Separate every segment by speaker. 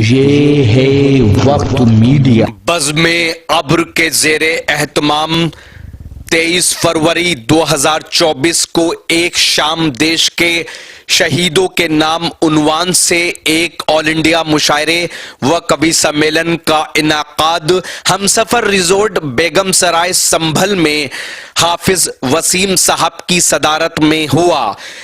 Speaker 1: ये है वक्त मीडिया।
Speaker 2: बज़्मे अब्र के ज़ेरे एहतमाम 23 फरवरी 2024 को एक शाम देश के शहीदों के नाम उन्वान से एक ऑल इंडिया मुशायरे व कवि सम्मेलन का इनाकाद हमसफर रिजोर्ट बेगम सराय संभल में हाफिज वसीम साहब की सदारत में हुआ।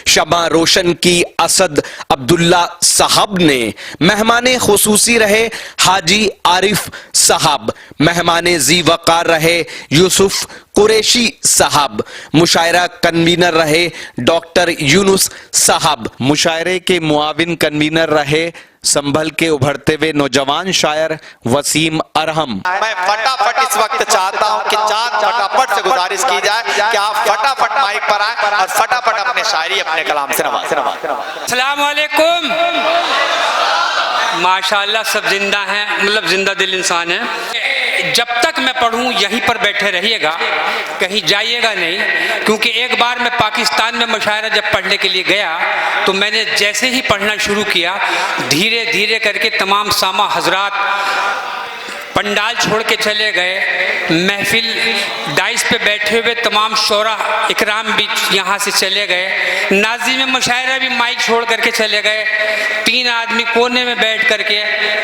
Speaker 2: शमा रोशन की असद अब्दुल्ला साहब ने मेहमाने खुसूसी रहे हाजी आरिफ साहब, मेहमाने जी वकार रहे यूसुफ कुरैशी साहब, मुशायरा कन्वीनर रहे डॉक्टर यूनुस साहब, मुशायरे के मुआविन कन्वीनर रहे संभल के उभरते हुए नौजवान शायर वसीम अरहम।
Speaker 3: मैं फटाफट इस वक्त चाहता हूं कि चांद फटाफट से गुजारिश की जाए कि आप फटाफट माइक पर आए और फटाफट अपने शायरी अपने कलाम से नवाजें।
Speaker 4: अस्सलाम वालेकुम। माशाअल्लाह सब जिंदा हैं, मतलब जिंदा दिल इंसान है। जब तक मैं पढ़ूं यहीं पर बैठे रहिएगा, कहीं जाइएगा नहीं, क्योंकि एक बार मैं पाकिस्तान में मुशायरा जब पढ़ने के लिए गया तो मैंने जैसे ही पढ़ना शुरू किया धीरे धीरे करके तमाम सामा हजरात पंडाल छोड़ के चले गए। महफिल डाइस पे बैठे हुए तमाम शोरा इकराम भी यहाँ से चले गए। नाज़िम मुशायरा भी माइक छोड़ करके चले गए। 3 आदमी कोने में बैठ करके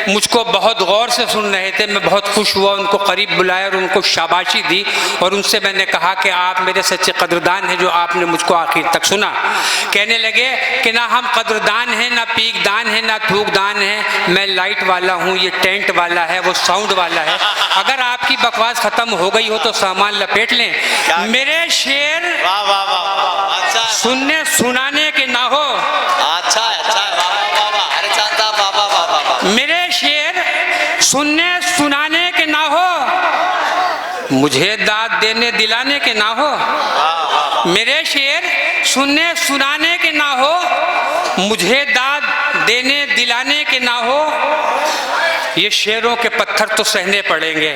Speaker 4: मुझको बहुत गौर से सुन रहे थे। मैं बहुत खुश हुआ, उनको करीब बुलाया और उनको शाबाशी दी और उनसे मैंने कहा कि आप मेरे सच्चे कदरदान हैं जो आपने मुझको आखिर तक सुना। कहने लगे कि ना हम कदरदान हैं, ना पीकदान हैं, ना थूकदान हैं, मैं लाइट वाला हूँ, ये टेंट वाला है, वो साउंड वाला है। अगर आपकी बकवास खत्म हो गई हो तो सामान लपेट लें। मेरे शेर
Speaker 3: वाह वाह वाह, अच्छा
Speaker 4: सुनने सुनाने के ना हो।
Speaker 3: अच्छा अच्छा, वाह वाह वाह, अरे चांद साहब वाह वाह वाह वाह।
Speaker 4: मेरे शेर सुनने सुनाने के ना हो, मुझे दाद देने दिलाने के ना हो। मेरे शेर सुनने सुनाने के ना हो, मुझे दाद देने दिलाने के ना हो। ये शेरों के पत्थर तो सहने पड़ेंगे,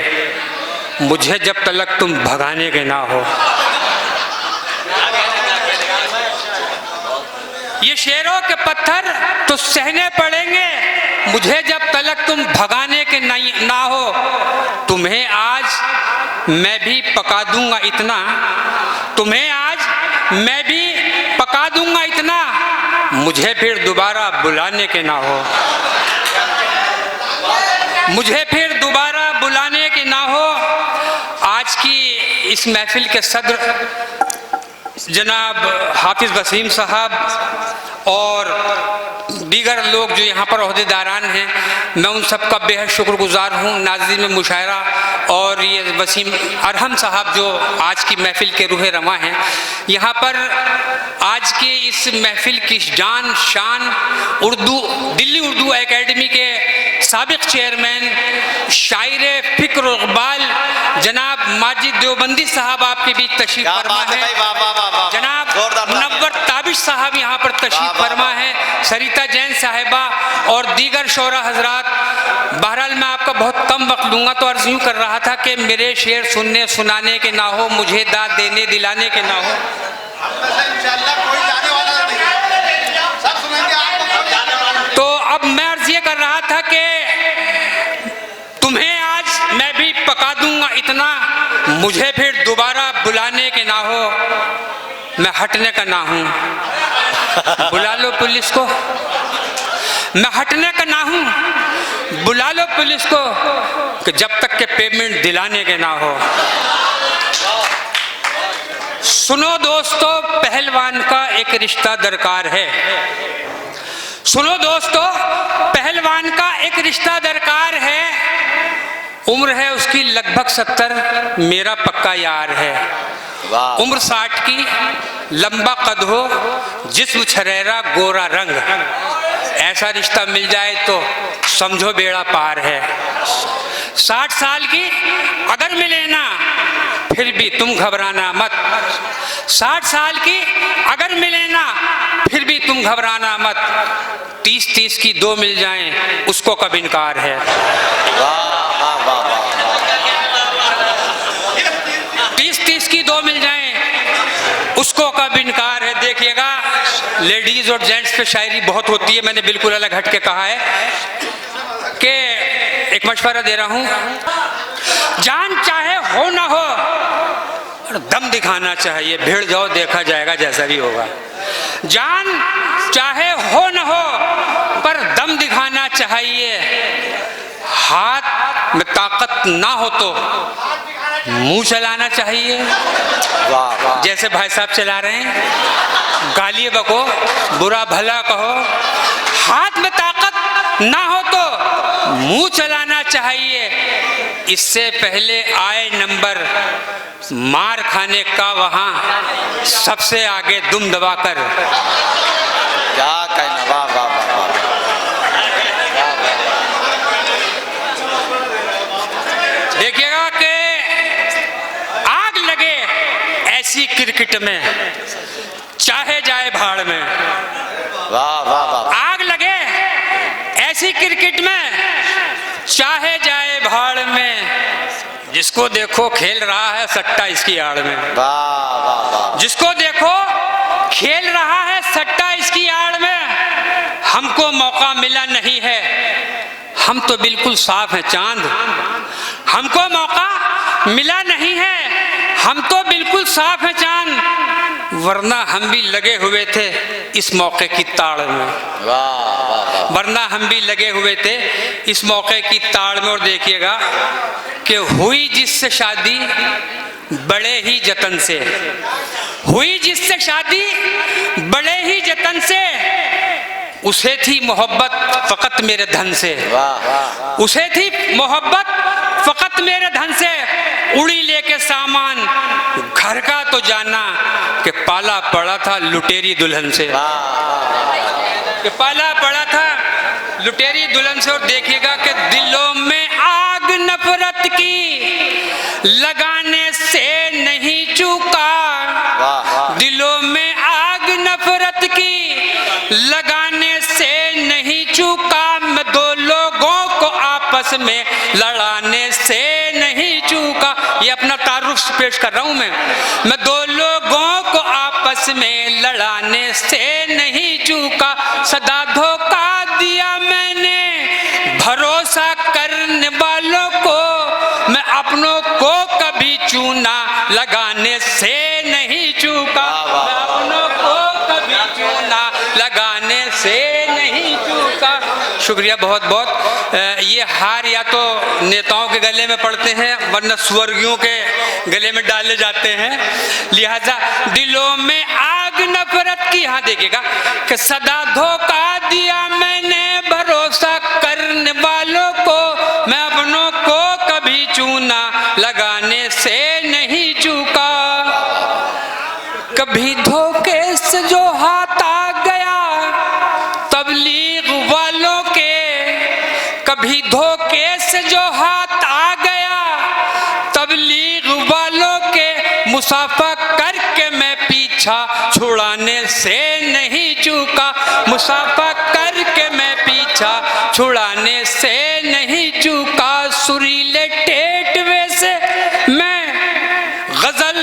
Speaker 4: मुझे जब तक तुम भगाने के ना हो। ये शेरों के पत्थर तो सहने पड़ेंगे, मुझे जब तक तुम भगाने के ना हो। तुम्हें आज मैं भी पका दूंगा इतना, तुम्हें आज मैं भी पका दूंगा इतना, मुझे फिर दोबारा बुलाने के ना हो। मुझे फिर दोबारा बुलाने के ना हो। आज की इस महफिल के सदर जनाब हाफिज वसीम साहब और दीगर लोग जो यहाँ पर ओहदेदारान हैं, मैं उन सब का बेहद शुक्रगुजार हूँ। नाज़िम मुशायरा और ये वसीम अरहम साहब जो आज की महफिल के रूह रवां हैं। यहाँ पर आज की इस महफिल की जान शान दिल्ली उर्दू एकेडमी के साबिक चेयरमैन शायर फिक्र इकबाल जनाब माजिद देवबंदी साहब आपके बीच तशरीफ फरमा है। जनाब मुनव्वर ताबिश साहब यहाँ पर तशरीफ फरमा है, सरिता जैन साहिबा और दीगर शोरा हजरात। बहरहाल मैं आपका बहुत कम वक्त लूँगा तो अर्ज़ यूँ कर रहा था कि मेरे शेर सुनने सुनाने के ना हो, मुझे दाद देने दिलाने के ना हो। तो अब मैं अर्ज़ ये कर रहा था कि तुम्हें आज मैं भी पका दूंगा इतना, मुझे फिर दोबारा बुलाने के ना हो। मैं हटने का ना हूं, बुला लो पुलिस को। मैं हटने का ना हूं, बुला लो पुलिस को, कि जब तक के पेमेंट दिलाने के ना हो। सुनो दोस्तों, पहलवान का एक रिश्ता दरकार है। सुनो दोस्तों, पहलवान का एक रिश्ता दरकार है। उम्र है उसकी लगभग 70, मेरा पक्का यार है। उम्र 60 की, लंबा कद हो, जिस्म छरेरा गोरा रंग, ऐसा रिश्ता मिल जाए तो समझो बेड़ा पार है। 60 साल की अगर मिले ना फिर भी तुम घबराना मत। 60 साल की अगर मिले ना फिर भी तुम घबराना मत। 30-30 की 2 मिल जाएं उसको कब इनकार है। 30-30 की 2 मिल जाएं उसको कब इनकार है। देखिएगा लेडीज और जेंट्स पे शायरी बहुत होती है, मैंने बिल्कुल अलग हट के कहा है कि एक मशवरा दे रहा हूं, जान चाहे हो ना हो और दम दिखाना चाहिए। भिड़ जाओ, देखा जाएगा जैसा भी होगा। जान चाहे हो ना हो पर दम दिखाना चाहिए। हाथ में ताकत ना हो तो मुंह चलाना चाहिए।
Speaker 3: वाह वाह।
Speaker 4: जैसे भाई साहब चला रहे हैं, गाली बको, बुरा भला कहो। हाथ में ताकत ना हो तो मुंह चलाना चाहिए। इससे पहले आए नंबर मार खाने का, वहां सबसे आगे दुम दबाकर।
Speaker 3: क्या कहना, वाह वाह वाह वाह।
Speaker 4: देखिएगा कि आग लगे ऐसी क्रिकेट में, चाहे जाए भाड़ में।
Speaker 3: वाह वाह वाह।
Speaker 4: आग लगे ऐसी क्रिकेट में, चाहे जाए भाड़ में। जिसको देखो खेल रहा है सट्टा इसकी आड़ में।
Speaker 3: वाह वाह वाह।
Speaker 4: जिसको देखो खेल रहा है सट्टा इसकी आड़ में। हमको मौका मिला नहीं है, हम तो बिल्कुल साफ हैं चांद। हमको मौका मिला नहीं है, हम तो बिल्कुल साफ हैं चांद। वरना हम भी लगे हुए थे इस मौके की ताड़ में।
Speaker 3: वाह वाह।
Speaker 4: वरना हम भी लगे हुए थे इस मौके की ताड़ में। और देखिएगा कि हुई जिससे शादी बड़े ही जतन से, हुई जिससे शादी बड़े ही जतन से। उसे थी मोहब्बत फकत मेरे धन से।
Speaker 3: वाह वाह।
Speaker 4: उसे थी मोहब्बत फकत मेरे धन से। उड़ी लेके सामान घर का तो जाना कि पाला पड़ा था लुटेरी दुल्हन से। कि पाला पड़ा था लुटेरी दुल्हन से। और देखिएगा कि दिलों में आग नफरत की लगाने से नहीं चूका। दिलों में आग नफरत की लगाने से नहीं चूका। मैं दो लोगों को आपस में लड़ाने से नहीं चूका। ये अपना तारुफ पेश कर रहा हूं मैं दो लोगों को आपस में लड़ाने से नहीं चूका। सदा धोखा दिया मैंने भरोसा करने वालों को। मैं अपनों को कभी चूना लगाने से नहीं चूका। मैं अपनों को कभी चूना लगाने से नहीं चूका। शुक्रिया बहुत बहुत। ये हार या तो नेताओं के गले में पड़ते हैं वरना स्वर्गीयों के गले में डाले जाते हैं। लिहाजा दिलों में आग नफरत की, यहाँ देखिएगा कि सदा धोखा दिया मैंने भरोसा करने वालों को। मैं अपनों को कभी चूना लगाने से नहीं चूका। कभी धोखे से जो हाथ आ गया तबलीग वालों के। कभी धोखे से जो हाथ आ गया तबलीग वालों के। मुसाफा करके मैं पीछा छुड़ाने से नहीं चूका। मुसाफा करके मैं पीछा छुड़ाने से नहीं चूका। सुरीले टेटवे से मैं गजल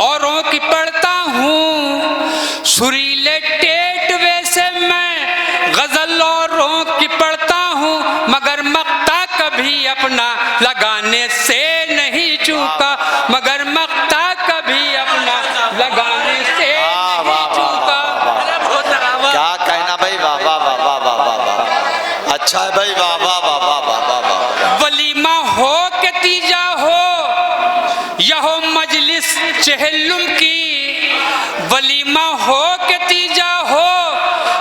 Speaker 4: औरों की पढ़ता हूँ। सुरीले टेटवे से मैं गजल औरों की पढ़ता हूँ। मगर मक्ता कभी अपना लगाने से नहीं चूका। मगर मक्ता कभी अपना लगाने से नहीं चूका।
Speaker 3: क्या कहना भाई, वाह वाह वाह वाह वाह वाह वाह। अच्छा है भाई, वाह वाह वाह वाह वाह वाह।
Speaker 4: वलीमा हो के तीजा हो यहो मजलिस चहलुम की। वलीमा हो के तीजा हो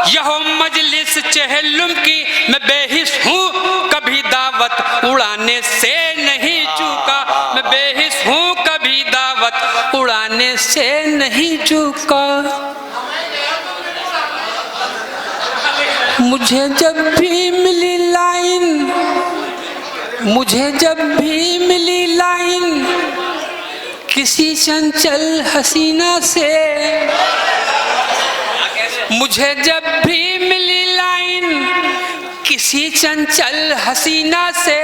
Speaker 4: यहो मजलिस चहलुम की। मैं बेहिस हूँ कभी दावत उड़ाने से नहीं चूका। मैं बेहिस हूँ कभी दावत उड़ाने से नहीं चूका। मुझे जब भी मिली लाइन, मुझे जब भी मिली लाइन किसी चंचल हसीना से। मुझे जब भी मिली लाइन किसी चंचल हसीना से।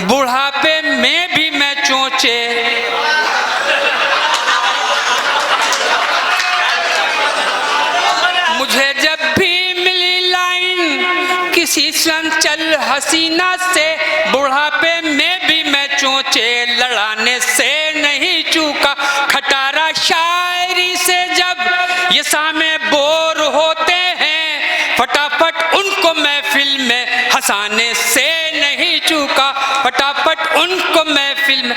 Speaker 4: बुढ़ापे में भी मैं चोंचे मुझे जब भी मिली लाइन किसी चंचल हसीना से, बुढ़ापे में भी मैं चोंचे लड़ाने से नहीं चूका। खटारा शायरी से जब ये सामे बोर होते हैं, फटाफट उनको महफिल में हंसाने से नहीं चूका। फटाफट उनको महफिल में।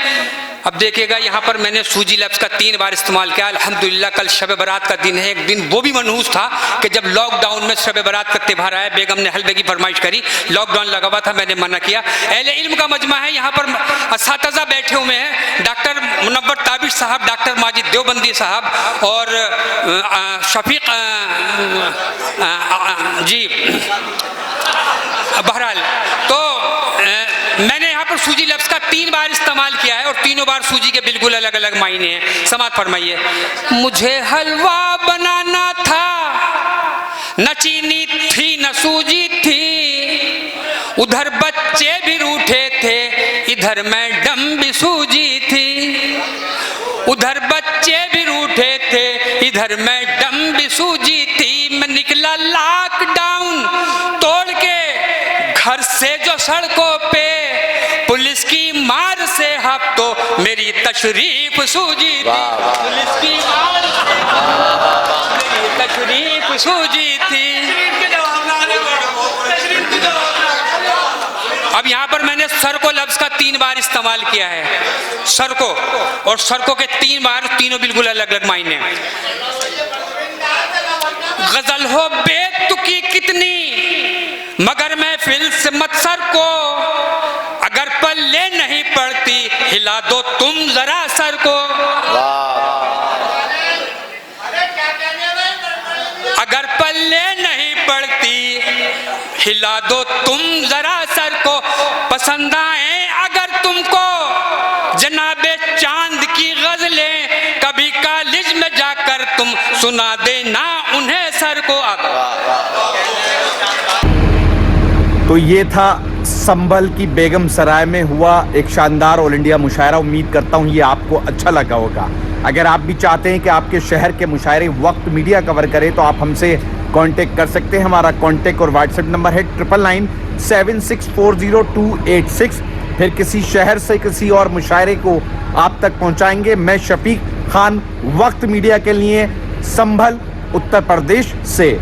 Speaker 4: अब देखिएगा यहाँ पर मैंने सूजी लफ्ज़ का 3 बार इस्तेमाल किया। अल्हम्दुलिल्लाह कल शब बारात का दिन है। एक दिन वो भी मनहूस था कि जब लॉकडाउन में शब बारात का त्योहार आया, बेगम ने हलवे की फरमाइश करी, लॉकडाउन लगा हुआ था, मैंने मना किया। अहले इल्म का मजमा है, यहाँ पर असातिज़ा बैठे हुए हैं, डॉक्टर मुनव्वर ताबिश साहब, डॉक्टर माजिद देवबंदी साहब और शफीक जी। बहरहाल तो मैंने यहाँ पर सूजी लफ्ज़ का 3 बार इस्तेमाल किया है और तीनों बार सूजी के बिल्कुल अलग अलग मायने हैं। समात फरमाइए। मुझे हलवा बनाना था, न चीनी थी न सूजी थी, उधर बच्चे भी रूठे थे, इधर मैडम भी सूजी थी। उधर बच्चे भी रूठे थे, इधर मैडम भी सूजी थी। मैं निकला लॉकडाउन तोड़ के घर से जो सड़कों पे, पुलिस की मार से हफ्तों मेरी तशरीफ सूजी थी। पुलिस की मार से मेरी तशरीफ सूजी थी। अब यहाँ पर मैंने सरको लफ्ज़ का 3 बार इस्तेमाल किया है, सरको, और सरको के 3 बार, तीनों बिल्कुल अलग अलग मायने। गजल हो बेतुकी कितनी, मगर महफिल से मत सर को, अगर पल्ले नहीं पड़ती हिला दो तुम जरा सर को। अगर पल्ले नहीं पड़ती हिला दो तुम जरा सर को। पसंद आए अगर तुमको जनाबे चांद की गजलें, कभी कॉलेज में जाकर तुम सुना देना उन्हें सर को।
Speaker 5: तो ये था संभल की बेगम सराय में हुआ एक शानदार ऑल इंडिया मुशायरा। उम्मीद करता हूँ ये आपको अच्छा लगा होगा। अगर आप भी चाहते हैं कि आपके शहर के मुशायरे वक्त मीडिया कवर करे तो आप हमसे कांटेक्ट कर सकते हैं। हमारा कांटेक्ट और व्हाट्सएप नंबर है 9997640286। फिर किसी शहर से किसी और मुशायरे को आप तक पहुँचाएंगे। मैं शफीक खान, वक्त मीडिया के लिए, संभल, उत्तर प्रदेश से।